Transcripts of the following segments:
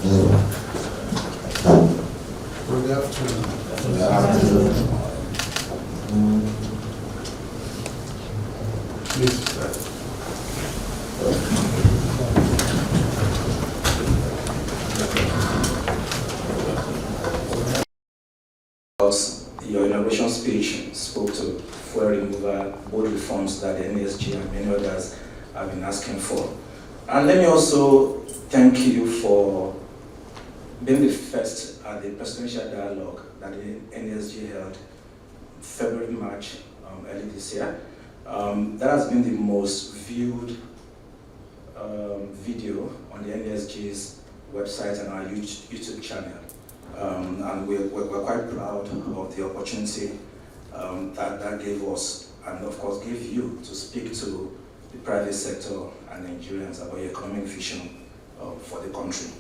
Good afternoon. Good afternoon. Please, sir. Your inauguration speech spoke to fuel removal, both reforms that the NESG and many others have been asking for. And let me also thank you for being the first at the presidential dialogue that the NESG held February, March, early this year. That has been the most viewed video on the NESG's website and our YouTube channel. And we're quite proud of the opportunity that gave us, and of course gave you, to speak to the private sector and Nigerians about your economic vision for the country.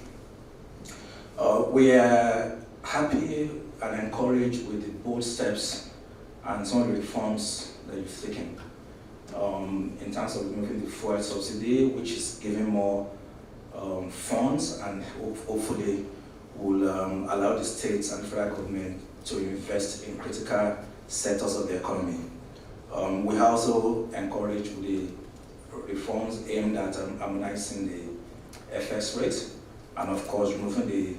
We are happy and encouraged with the bold steps and some of the reforms that you've taken in terms of removing the fuel subsidy, which is giving more funds and hopefully will allow the states and federal government to invest in critical sectors of the economy. We are also encouraged with the reforms aimed at harmonizing the FX rate and of course removing the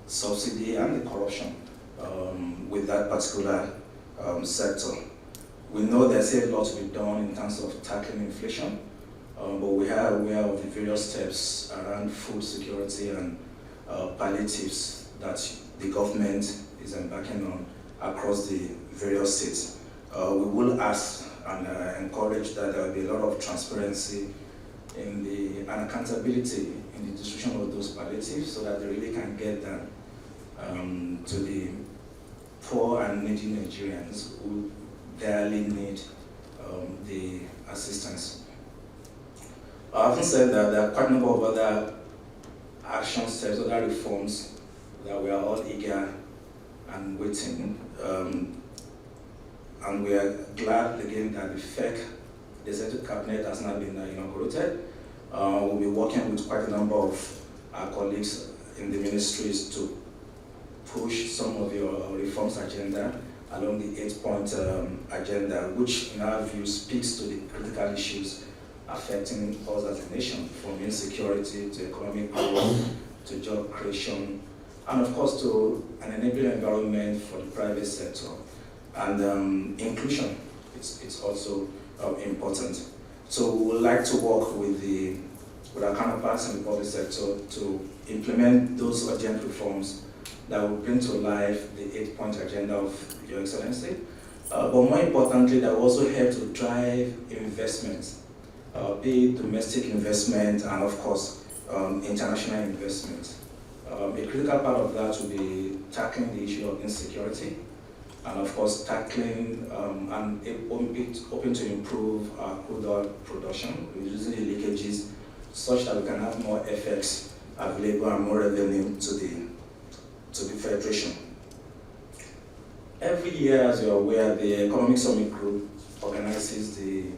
subsidy and the corruption with that particular sector. We know there's a lot to be done in terms of tackling inflation, but we are aware of the various steps around food security and palliatives that the government is embarking on across the various states. We will ask and encourage that there will be a lot of transparency and accountability in the distribution of those palliatives so that they really can get them to the poor and needy Nigerians who barely need the assistance. Having said that, there are quite a number of other action steps, other reforms that we are all eager and waiting. And we are glad again that the FEC, the Executive Cabinet, has now been inaugurated. We'll be working with quite a number of our colleagues in the ministries to push some of your reforms agenda along the 8-point agenda, which in our view speaks to the critical issues affecting us as a nation, from insecurity to economic growth to job creation, and of course to an enabling environment for the private sector. And inclusion it's also important. So we would like to work with our counterparts in the public sector to implement those urgent reforms that will bring to life the 8-point agenda of Your Excellency. But more importantly, that will also help to drive investment, be it domestic investment and of course international investment. A critical part of that will be tackling the issue of insecurity, and of course tackling and hoping to improve our crude oil production, reducing the leakages such that we can have more FX available and more revenue to the Federation. Every year, as you're aware, the Economic Summit Group organizes the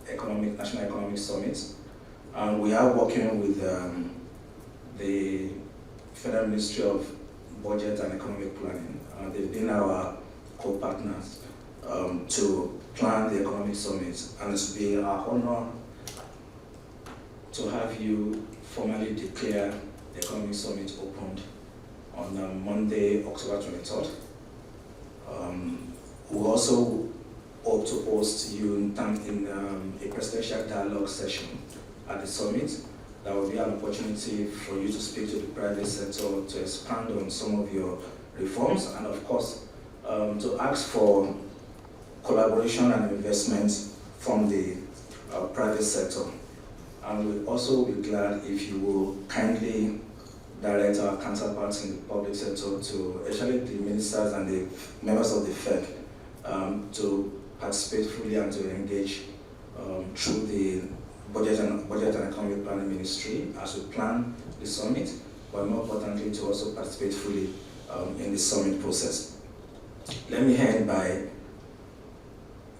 National Economic Summit, and we are working with the Federal Ministry of Budget and Economic Planning. They've been our co-partners to plan the Economic Summit, and it's been our honor to have you formally declare the Economic Summit opened on Monday, October 23rd. We also hope to host you in a presidential dialogue session at the summit. That will be an opportunity for you to speak to the private sector, to expand on some of your reforms, and of course, to ask for collaboration and investment from the private sector. And we'll also be glad if you will kindly direct our counterparts in the public sector to, especially the ministers and the members of the FEC, to participate fully and to engage through the Budget and Economic Planning Ministry as we plan the summit, but more importantly to also participate fully in the summit process. Let me end by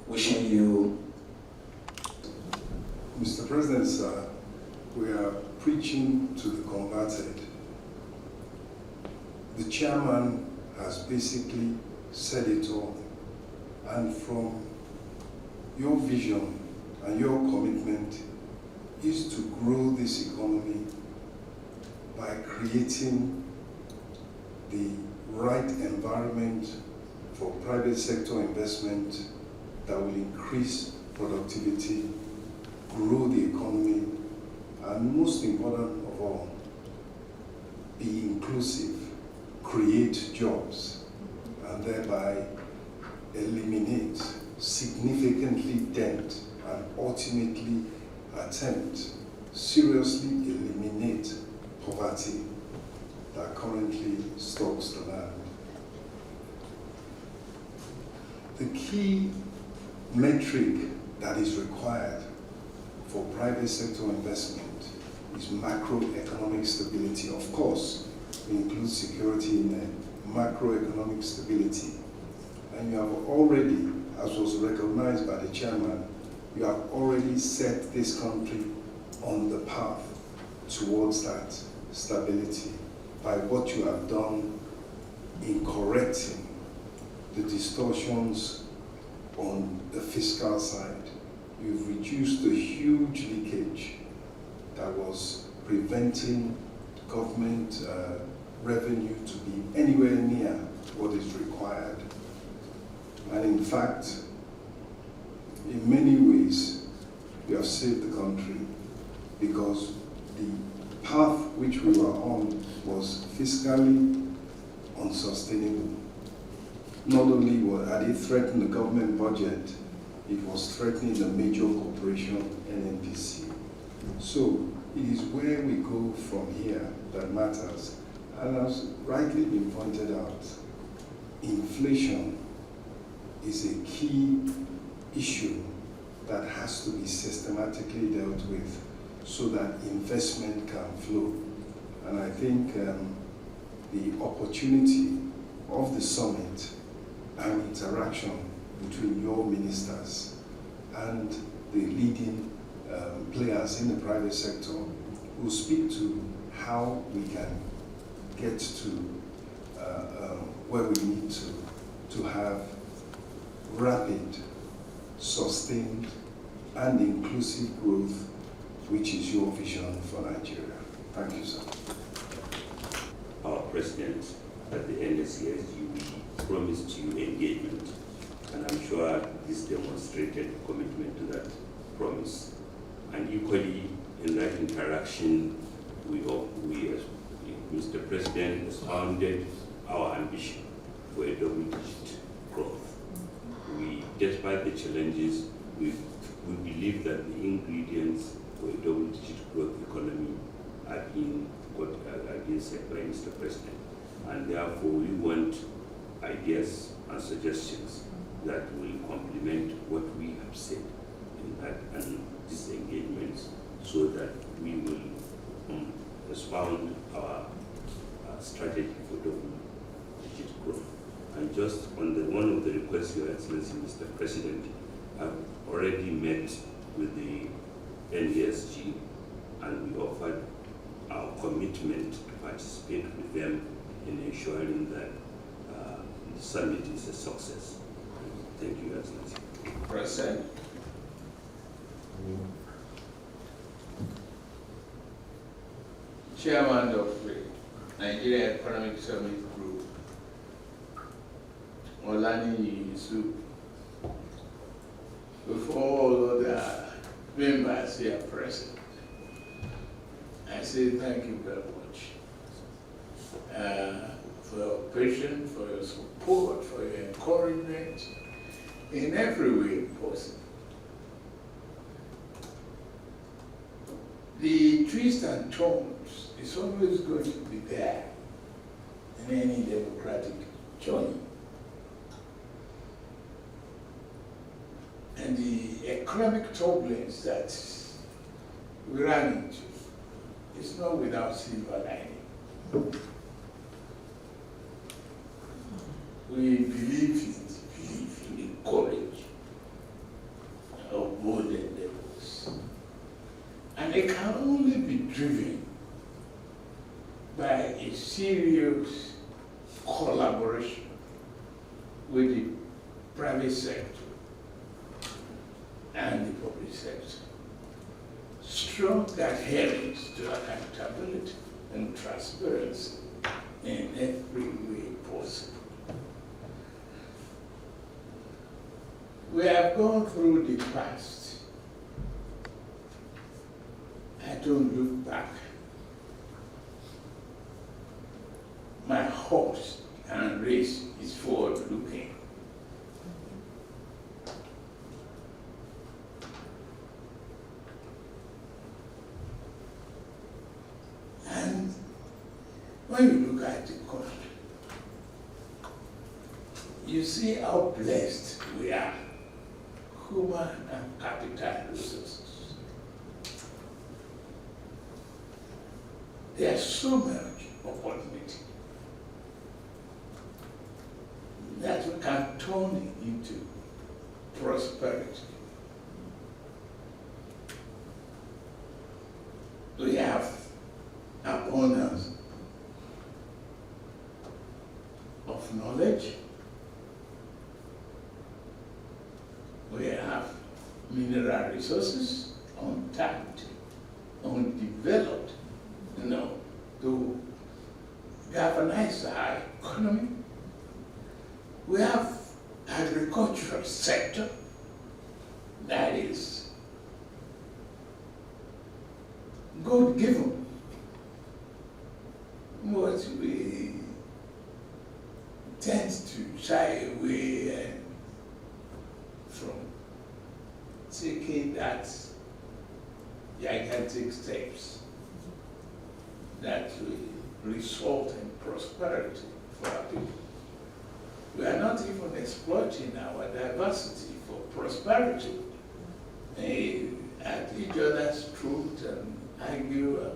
wishing you... Mr. President, sir, we are preaching to the converted. the chairman has basically said it all. And from your vision and your commitment is to grow this economy by creating the right environment for private sector investment that will increase productivity, grow the economy, and most important of all, be inclusive, create jobs, and thereby eliminate, significantly dent, and ultimately attempt, seriously eliminate poverty that currently stalks the land. The key metric that is required for private sector investment is macroeconomic stability. Of course, we include security in there, macroeconomic stability. And you have already, as was recognized by the chairman, you have already set this country on the path towards that stability by what you have done in correcting the distortions on the fiscal side. You've reduced the huge leakage that was preventing government revenue to be anywhere near what is required. And in fact, in many ways, we have saved the country because the path which we were on was fiscally unsustainable. Not only had it threatened the government budget, it was threatening the major corporation, NNPC. So it is where we go from here that matters. And as rightly been pointed out, inflation is a key issue that has to be systematically dealt with so that investment can flow. And I think the opportunity of the summit and interaction between your ministers and the leading players in the private sector will speak to how we can get to where we need to have rapid, sustained, and inclusive growth, which is your vision for Nigeria. Thank you, sir. Our president at the NESG, we promised you engagement, and I'm sure this demonstrated commitment to that promise. And equally, in that interaction, we as Mr. President expounded our ambition for a double-digit growth. Despite the challenges, we believe that the ingredients for a double-digit growth economy are being set by Mr. President. And therefore, we want ideas and suggestions that will complement what we have said in that and these engagements, so that we will expound our strategy for double-digit growth. And just on one of the requests, Your Excellency, Mr. President, I've already met with the NESG, and we offered our commitment to participate with them in ensuring that the summit is a success. Thank you, Your Excellency. President. Chairman of the Nigerian Economic Summit Group, Niyi Yusuf, before all other members here present, I say thank you very much for your patience, for your support, for your encouragement in every way possible. The twists and turns is always going to be there in any democratic journey. And the economic turbulence that we ran into is not without silver lining. We believe in the courage of both endeavors. And it can only be driven by a serious collaboration with the private sector and the public sector. Strong adherence to accountability and transparency in every way possible. We have gone through the past. I don't look back. My horse and race is forward looking. And when you look at the country, you see how blessed we are, human and capital resources. There's so much opportunity that we can turn it into prosperity. We have abundance of knowledge. We have mineral resources untapped, undeveloped, to galvanize our economy. We have agricultural sector that is God given. But we tend to shy away from taking that gigantic steps that will result in prosperity for our people. We are not even exploiting our diversity for prosperity. At each other's throat and argue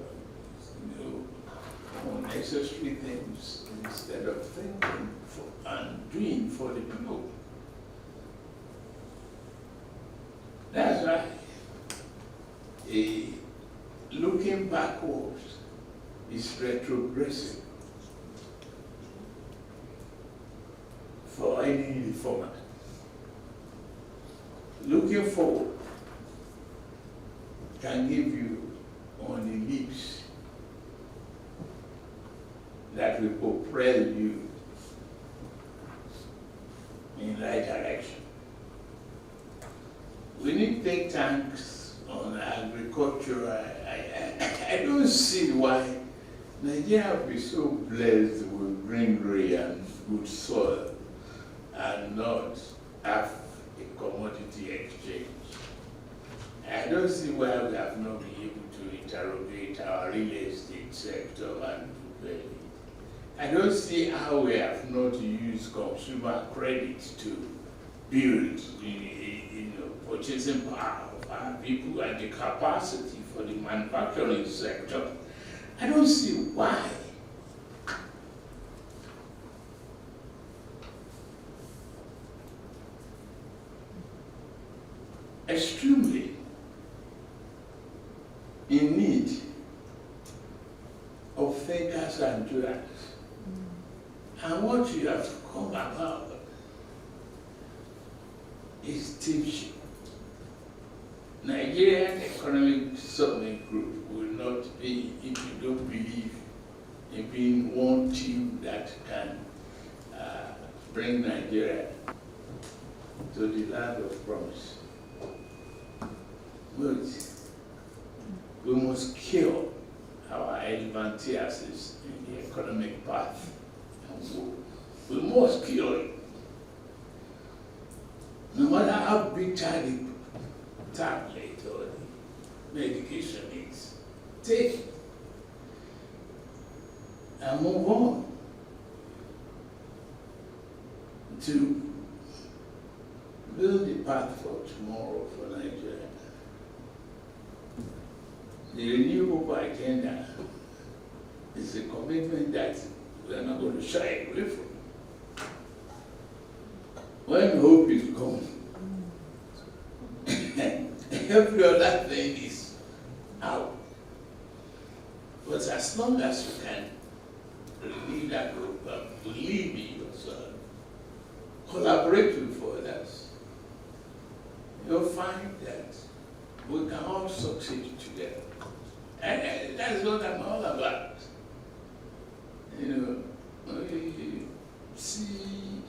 unnecessary things instead of thinking and doing for the people. That's why looking backwards is retrogressive for any reformer. Looking forward can give you on the lips that will propel you in the right direction. We need think tanks on agriculture. I don't see why Nigeria will be so blessed with greenery and good soil and not have a commodity exchange. I don't see why we have not been able to interrogate our real estate sector and I don't see how we have not used consumer credit to build purchasing power of our people and the capacity for the manufacturing sector. I don't see why. Extremely in need of thinkers and doers. And what you have come about is teaching. Nigerian Economic Summit Group will not be, if you don't believe in being one team that can bring Nigeria to the land of promise. But we must cure our advantages in the economic path. We must cure it. No matter how bitter the tablet or the medication is, take it and move on to build the path for tomorrow for Nigeria. The renewable agenda is a commitment that we are not going to shy away from. When hope is gone, every other thing is out. But as long as we can renew in that group, believe me, collaborate with others, you'll find that we can all succeed together. And that's what I'm all about. You know, we see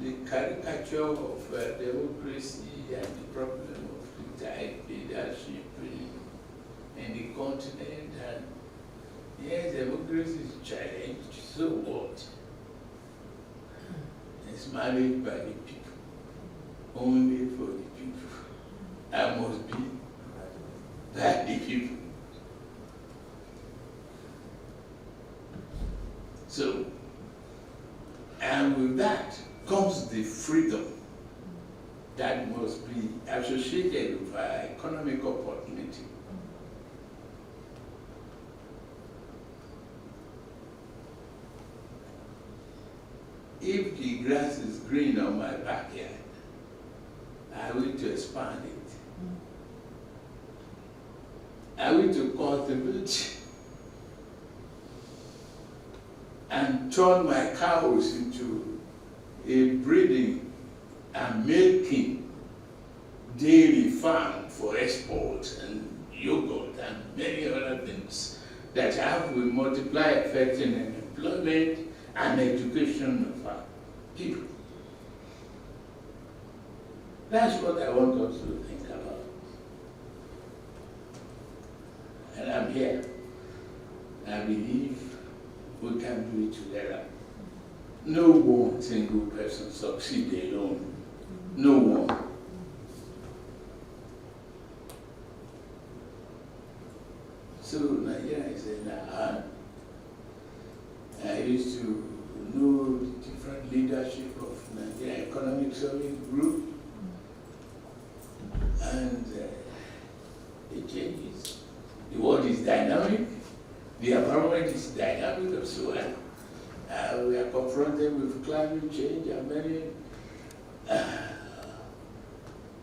the caricature of democracy and the problem of the tight leadership in the continent, and yes, democracy is challenged, so what? It's managed by the people, only for the people. I must be by the people. So, and with that comes the freedom that must be associated with our economic opportunity. If the grass is green on my backyard, I will to expand it. I will to cultivate and turn my cows into a breeding and milking dairy farm for export and yogurt and many other things that have will multiply affecting employment and education of our people. That's what I want us to think about. And I'm here. I believe we can do it together. No one single person succeeds alone. No one. So Nigeria is in our hand. I used to know the different leadership of Nigerian Economic Summit Group, and it changes. The world is dynamic, the environment is dynamic as well. We are confronted with climate change and many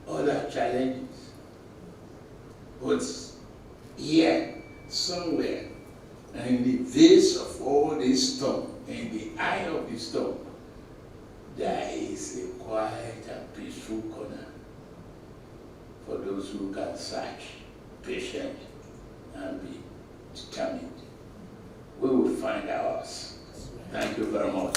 other challenges. But here, somewhere, in the face of all this storm, in the eye of the storm, there is a quiet and peaceful corner for those who can search, patient, and be determined. We will find ours. Thank you very much.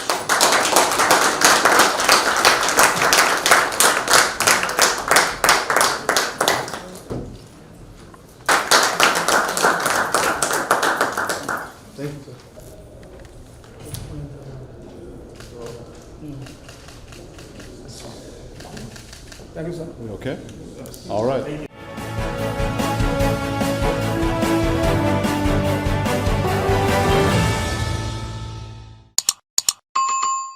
Thank you, sir. Thank you, sir. Okay? All right.